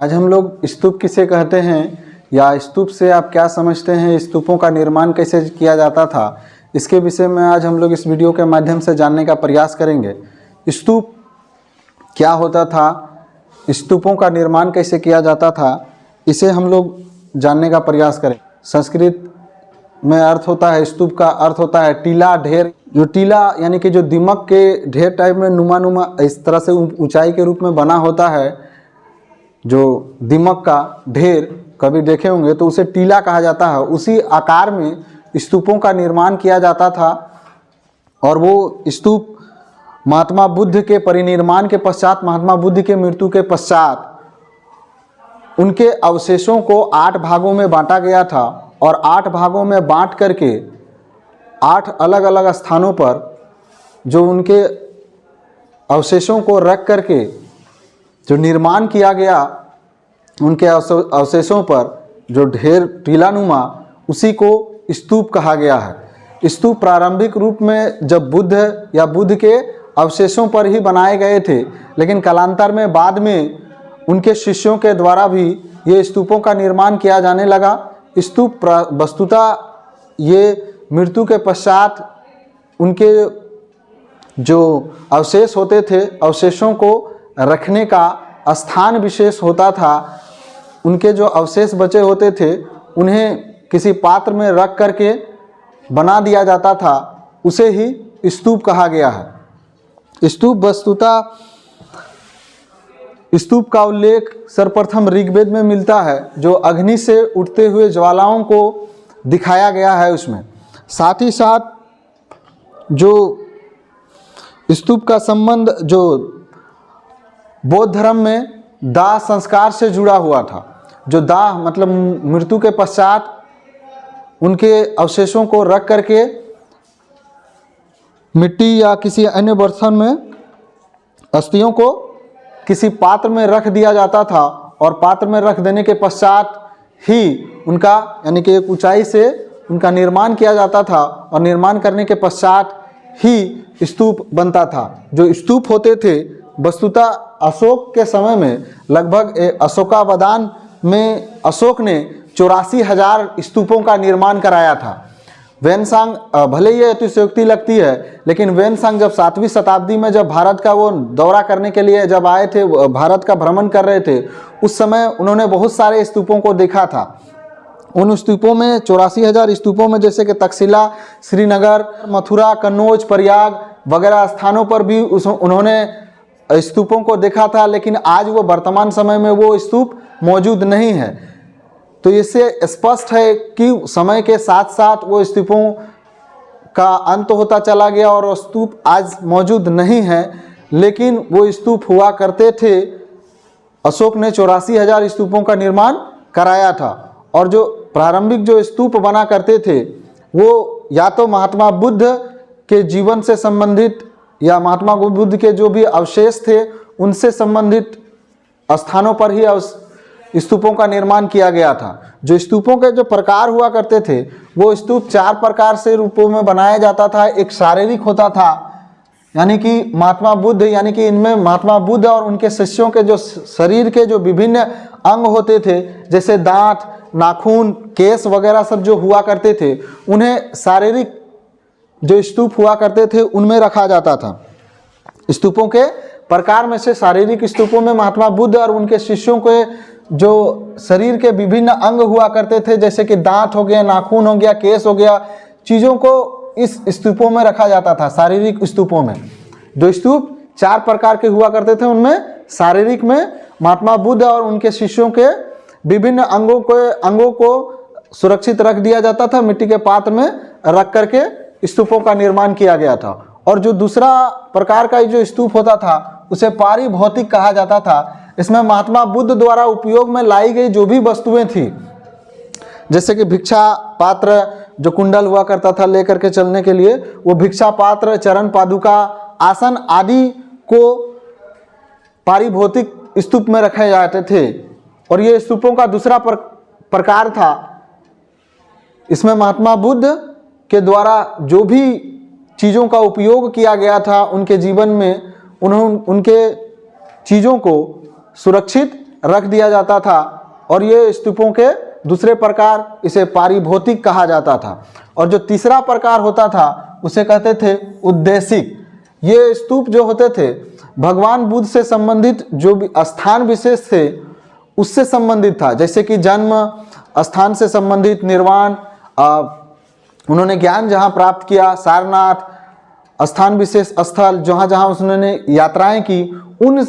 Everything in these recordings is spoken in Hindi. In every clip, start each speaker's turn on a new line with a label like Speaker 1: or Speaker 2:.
Speaker 1: आज हम लोग स्तूप किसे कहते हैं या स्तूप से आप क्या समझते हैं, स्तूपों का निर्माण कैसे किया जाता था, इसके विषय में आज हम लोग इस वीडियो के माध्यम से जानने का प्रयास करेंगे। स्तूप क्या होता था, स्तूपों का निर्माण कैसे किया जाता था, इसे हम लोग जानने का प्रयास करें। संस्कृत में अर्थ होता है, स्तूप का अर्थ होता है टीला, ढेर। जो टीला यानी कि जो दीमक के ढेर टाइप में नुमा इस तरह से ऊंचाई के रूप में बना होता है, जो दीमक का ढेर कभी देखे होंगे तो उसे टीला कहा जाता है। उसी आकार में स्तूपों का निर्माण किया जाता था और वो स्तूप महात्मा बुद्ध के परिनिर्वाण के पश्चात, महात्मा बुद्ध के मृत्यु के पश्चात उनके अवशेषों को 8 भागों में बांटा गया था और 8 भागों में बांट करके 8 अलग अलग स्थानों पर जो उनके अवशेषों को रख करके जो निर्माण किया गया, उनके अवशेषों पर जो ढेर टीलानुमा, उसी को स्तूप कहा गया है। स्तूप प्रारंभिक रूप में जब बुद्ध या बुद्ध के अवशेषों पर ही बनाए गए थे, लेकिन कालांतर में बाद में उनके शिष्यों के द्वारा भी ये स्तूपों का निर्माण किया जाने लगा। स्तूप वस्तुतः ये मृत्यु के पश्चात उनके जो अवशेष होते थे, अवशेषों को रखने का स्थान विशेष होता था। उनके जो अवशेष बचे होते थे उन्हें किसी पात्र में रख करके बना दिया जाता था, उसे ही स्तूप कहा गया है। स्तूप वस्तुतः स्तूप का उल्लेख सर्वप्रथम ऋग्वेद में मिलता है, जो अग्नि से उठते हुए ज्वालाओं को दिखाया गया है उसमें। साथ ही साथ जो स्तूप का संबंध जो बौद्ध धर्म में दाह संस्कार से जुड़ा हुआ था। जो दाह मतलब मृत्यु के पश्चात उनके अवशेषों को रख करके मिट्टी या किसी अन्य बर्तन में अस्थियों को किसी पात्र में रख दिया जाता था और पात्र में रख देने के पश्चात ही उनका यानी कि एक ऊंचाई से उनका निर्माण किया जाता था और निर्माण करने के पश्चात ही स्तूप बनता था। जो स्तूप होते थे वस्तुतः अशोक के समय में लगभग अशोकावदान में अशोक ने 84,000 स्तूपों का निर्माण कराया था। वेनसांग भले ही अतिशयोक्ति लगती है, लेकिन वेनसांग जब 7वीं शताब्दी में जब भारत का वो दौरा करने के लिए जब आए थे, भारत का भ्रमण कर रहे थे, उस समय उन्होंने बहुत सारे स्तूपों को देखा था। उन स्तूपों में 84,000 स्तूपों में जैसे कि तक्षशिला, श्रीनगर, मथुरा, कन्नौज, प्रयाग वगैरह स्थानों पर भी उन्होंने स्तूपों को देखा था, लेकिन आज वो वर्तमान समय में वो स्तूप मौजूद नहीं है। तो इससे स्पष्ट है कि समय के साथ साथ वो स्तूपों का अंत होता चला गया और वो स्तूप आज मौजूद नहीं है, लेकिन वो स्तूप हुआ करते थे। अशोक ने 84,000 स्तूपों का निर्माण कराया था और जो प्रारंभिक जो स्तूप बना करते थे वो या तो महात्मा बुद्ध के जीवन से संबंधित या महात्मा बुद्ध के जो भी अवशेष थे उनसे संबंधित स्थानों पर ही स्तूपों का निर्माण किया गया था। जो स्तूपों के जो प्रकार हुआ करते थे वो स्तूप 4 प्रकार से रूपों में बनाया जाता था। एक शारीरिक होता था, यानी कि महात्मा बुद्ध, यानी कि इनमें महात्मा बुद्ध और उनके शिष्यों के जो शरीर के जो विभिन्न अंग होते थे, जैसे दांत, नाखून, केस वगैरह सब जो हुआ करते थे, उन्हें शारीरिक जो स्तूप हुआ करते थे उनमें रखा जाता था। स्तूपों के प्रकार में से शारीरिक स्तूपों में महात्मा बुद्ध और उनके शिष्यों के जो शरीर के विभिन्न अंग हुआ करते थे, जैसे कि दांत हो गया, नाखून हो गया, केस हो गया, चीज़ों को इस स्तूपों में रखा जाता था। शारीरिक स्तूपों में जो स्तूप 4 प्रकार के हुआ करते थे, उनमें शारीरिक में महात्मा बुद्ध और उनके शिष्यों के विभिन्न अंगों को सुरक्षित रख दिया जाता था, मिट्टी के पात्र में रख करके स्तूपों का निर्माण किया गया था। और जो दूसरा प्रकार का जो स्तूप होता था उसे पारिभौतिक कहा जाता था। इसमें महात्मा बुद्ध द्वारा उपयोग में लाई गई जो भी वस्तुएं थी, जैसे कि भिक्षा पात्र, जो कुंडल हुआ करता था लेकर के चलने के लिए, वो भिक्षा पात्र, चरण पादुका, आसन आदि को पारिभौतिक स्तूप में रखे जाते थे। और ये स्तूपों का दूसरा प्रकार था, इसमें महात्मा बुद्ध के द्वारा जो भी चीज़ों का उपयोग किया गया था उनके जीवन में, उन्होंने उनके चीज़ों को सुरक्षित रख दिया जाता था। और ये स्तूपों के दूसरे प्रकार, इसे पारिभौतिक कहा जाता था। और जो तीसरा प्रकार होता था उसे कहते थे उद्देशिक। ये स्तूप जो होते थे भगवान बुद्ध से संबंधित जो भी स्थान विशेष थे उससे संबंधित था, जैसे कि जन्म स्थान से संबंधित, निर्वाण, उन्होंने ज्ञान जहाँ प्राप्त किया, सारनाथ, स्थान विशेष स्थल जहाँ जहाँ उन्होंने यात्राएं की, उन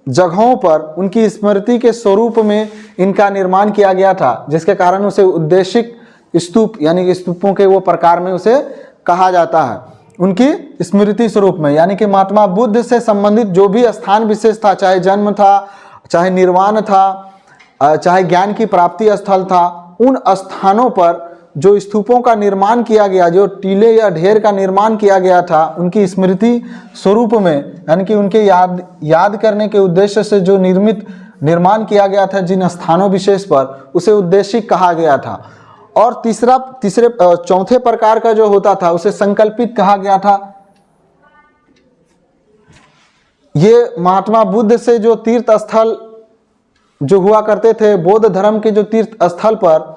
Speaker 1: जगहों पर उनकी स्मृति के स्वरूप में इनका निर्माण किया गया था, जिसके कारण उसे उद्देशिक स्तूप यानी कि स्तूपों के वो प्रकार में उसे कहा जाता है। उनकी स्मृति स्वरूप में, यानी कि महात्मा बुद्ध से संबंधित जो भी स्थान विशेष था, चाहे जन्म था, चाहे निर्वाण था, चाहे ज्ञान की प्राप्ति स्थल था, उन स्थानों पर जो स्तूपों का निर्माण किया गया, जो टीले या ढेर का निर्माण किया गया था, उनकी स्मृति स्वरूप में, यानी कि उनके याद करने के उद्देश्य से जो निर्माण किया गया था जिन स्थानों विशेष पर, उसे उद्देशिक कहा गया था। और चौथे प्रकार का जो होता था उसे संकल्पित कहा गया था। ये महात्मा बुद्ध से जो तीर्थ स्थल जो हुआ करते थे, बौद्ध धर्म के जो तीर्थ स्थल पर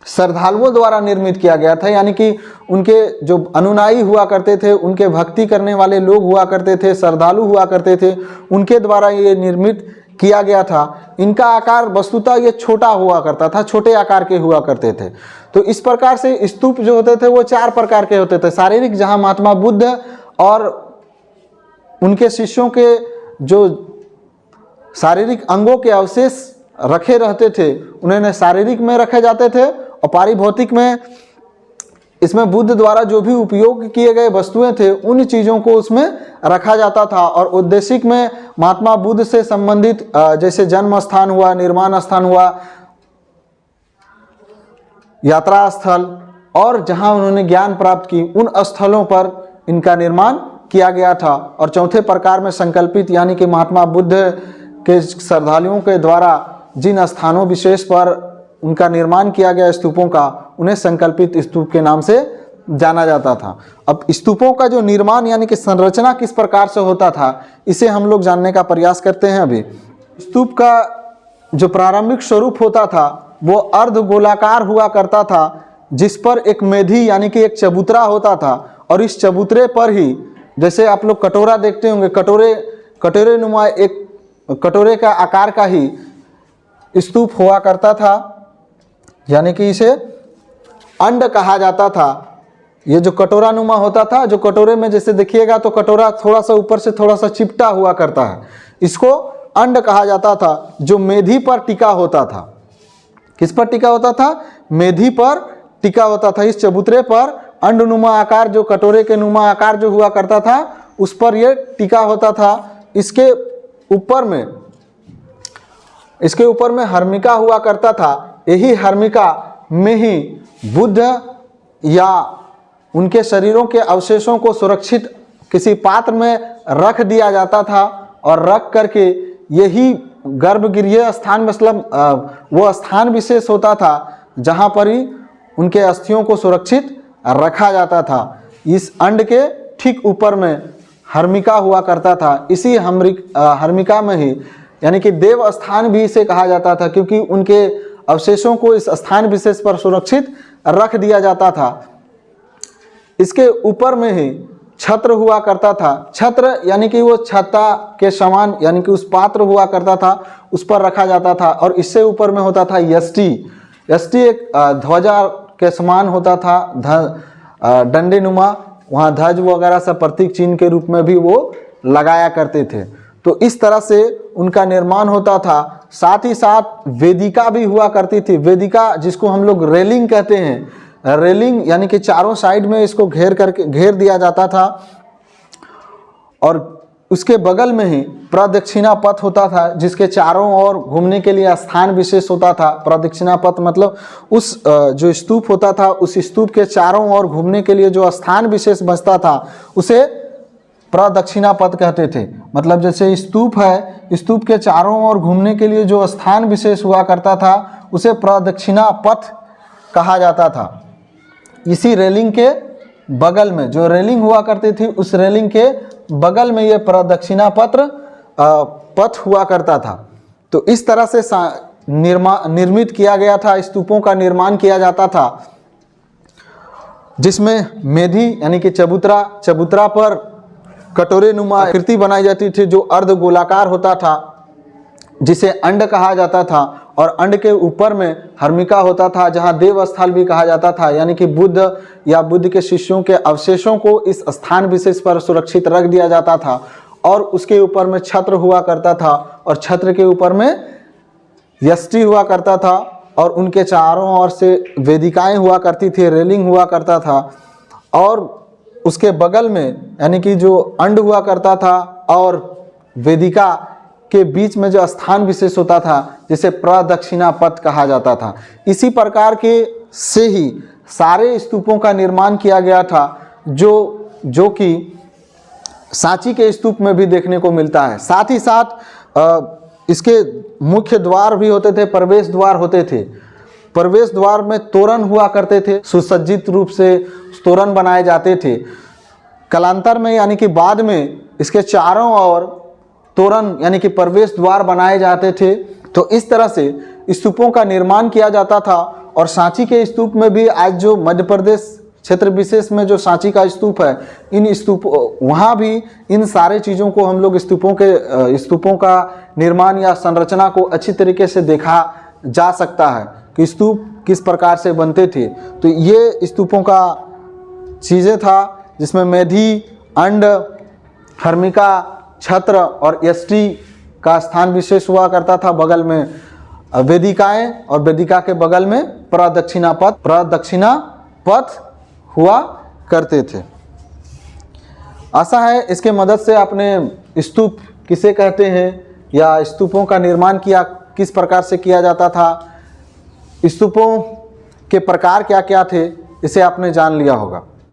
Speaker 1: श्रद्धालुओं द्वारा निर्मित किया गया था, यानी कि उनके जो अनुयायी हुआ करते थे, उनके भक्ति करने वाले लोग हुआ करते थे, श्रद्धालु हुआ करते थे, उनके द्वारा ये निर्मित किया गया था। इनका आकार वस्तुतः ये छोटा हुआ करता था, छोटे आकार के हुआ करते थे। तो इस प्रकार से स्तूप जो होते थे वो 4 प्रकार के होते थे। शारीरिक, जहाँ महात्मा बुद्ध और उनके शिष्यों के जो शारीरिक अंगों के अवशेष रखे रहते थे, उन्हें शारीरिक में रखे जाते थे। और पारिभौतिक में, इसमें बुद्ध द्वारा जो भी उपयोग किए गए वस्तुएं थे उन चीज़ों को उसमें रखा जाता था। और उद्देशिक में महात्मा बुद्ध से संबंधित जैसे जन्म स्थान हुआ, निर्माण स्थान हुआ, यात्रा स्थल, और जहां उन्होंने ज्ञान प्राप्त की उन स्थलों पर इनका निर्माण किया गया था। और चौथे प्रकार में संकल्पित, यानी कि महात्मा बुद्ध के श्रद्धालुओं के द्वारा जिन स्थानों विशेष पर उनका निर्माण किया गया स्तूपों का, उन्हें संकल्पित स्तूप के नाम से जाना जाता था। अब स्तूपों का जो निर्माण यानी कि संरचना किस प्रकार से होता था, इसे हम लोग जानने का प्रयास करते हैं। अभी स्तूप का जो प्रारंभिक स्वरूप होता था वो अर्ध गोलाकार हुआ करता था, जिस पर एक मेधी यानी कि एक चबूतरा होता था। और इस चबूतरे पर ही, जैसे आप लोग कटोरा देखते होंगे, कटोरे नुमा एक कटोरे का आकार का ही स्तूप हुआ करता था, यानी कि इसे अंड कहा जाता था। ये जो कटोरा नुमा होता था, जो कटोरे में जैसे देखिएगा तो कटोरा थोड़ा सा ऊपर से थोड़ा सा चिपटा हुआ करता है, इसको अंड कहा जाता था, जो मेधी पर टिका होता था। किस पर टिका होता था? मेधी पर टिका होता था। इस चबूतरे पर अंड नुमा आकार, जो कटोरे के नुमा आकार जो हुआ करता था, उस पर यह टिका होता था। इसके ऊपर में हर्मिका हुआ करता था। यही हर्मिका में ही बुद्ध या उनके शरीरों के अवशेषों को सुरक्षित किसी पात्र में रख दिया जाता था। और रख करके यही गर्भगृह स्थान, मतलब वो स्थान विशेष होता था जहाँ पर ही उनके अस्थियों को सुरक्षित रखा जाता था। इस अंड के ठीक ऊपर में हर्मिका हुआ करता था। इसी हर्मिका में ही, यानी कि देव स्थान भी इसे कहा जाता था, क्योंकि उनके अवशेषों को इस स्थान विशेष पर सुरक्षित रख दिया जाता था। इसके ऊपर में ही छत्र हुआ करता था। छत्र यानी कि वो छत्ता के समान, यानी कि उस पात्र हुआ करता था, उस पर रखा जाता था। और इससे ऊपर में होता था यष्टि। यष्टि एक ध्वजा के समान होता था, डंडे नुमा, वहाँ ध्वज वगैरह सब प्रतीक चिन्ह के रूप में भी वो लगाया करते थे। तो इस तरह से उनका निर्माण होता था। साथ ही साथ वेदिका भी हुआ करती थी। वेदिका, जिसको हम लोग रेलिंग कहते हैं, रेलिंग यानी कि चारों साइड में इसको घेर दिया जाता था। और उसके बगल में ही प्रदक्षिणा पथ होता था, जिसके चारों ओर घूमने के लिए स्थान विशेष होता था। प्रदक्षिणा पथ मतलब उस जो स्तूप होता था, उस स्तूप के चारों ओर घूमने के लिए जो स्थान विशेष बचता था, उसे प्रदक्षिणा पथ कहते थे। मतलब जैसे स्तूप है, स्तूप के चारों ओर घूमने के लिए जो स्थान विशेष हुआ करता था, उसे प्रदक्षिणा पथ कहा जाता था। इसी रेलिंग के बगल में जो रेलिंग हुआ करती थी, उस रेलिंग के बगल में ये प्रदक्षिणा पथ हुआ करता था। तो इस तरह से निर्मित किया गया था, स्तूपों का निर्माण किया जाता था, जिसमें मेधी यानी कि चबूतरा पर कटोरे नुमा आकृति बनाई जाती थी जो अर्ध गोलाकार होता था, जिसे अंड कहा जाता था, और अंड के ऊपर में हर्मिका होता था जहां देव स्थल भी कहा जाता था, यानी कि बुद्ध या बुद्ध के शिष्यों के अवशेषों को इस स्थान विशेष पर सुरक्षित रख दिया जाता था। और उसके ऊपर में छत्र हुआ करता था, और छत्र के ऊपर में यष्टि हुआ करता था, और उनके चारों ओर से वेदिकाएं हुआ करती थी, रेलिंग हुआ करता था, और उसके बगल में यानी कि जो अंड हुआ करता था और वेदिका के बीच में जो स्थान विशेष होता था जिसे प्रदक्षिणा पथ कहा जाता था। इसी प्रकार के से ही सारे स्तूपों का निर्माण किया गया था, जो कि सांची के स्तूप में भी देखने को मिलता है। साथ ही साथ इसके मुख्य द्वार भी होते थे, प्रवेश द्वार होते थे। प्रवेश द्वार में तोरण हुआ करते थे, सुसज्जित रूप से तोरण बनाए जाते थे। कालांतर में यानी कि बाद में इसके चारों ओर तोरण यानी कि प्रवेश द्वार बनाए जाते थे। तो इस तरह से स्तूपों का निर्माण किया जाता था। और सांची के स्तूप में भी आज जो मध्य प्रदेश क्षेत्र विशेष में जो सांची का स्तूप है, इन स्तूप वहाँ भी इन सारे चीज़ों को हम लोग स्तूपों का निर्माण या संरचना को अच्छी तरीके से देखा जा सकता है कि स्तूप किस प्रकार से बनते थे। तो ये स्तूपों का चीज़ें था जिसमें मेधी, अंड, हर्मिका, छत्र और यष्टि का स्थान विशेष हुआ करता था। बगल में वेदिकाएं और वेदिका के बगल में प्रदक्षिणा पथ हुआ करते थे। आशा है इसके मदद से आपने स्तूप किसे कहते हैं या स्तूपों का निर्माण किस प्रकार से किया जाता था, स्तूपों के प्रकार क्या क्या थे, इसे आपने जान लिया होगा।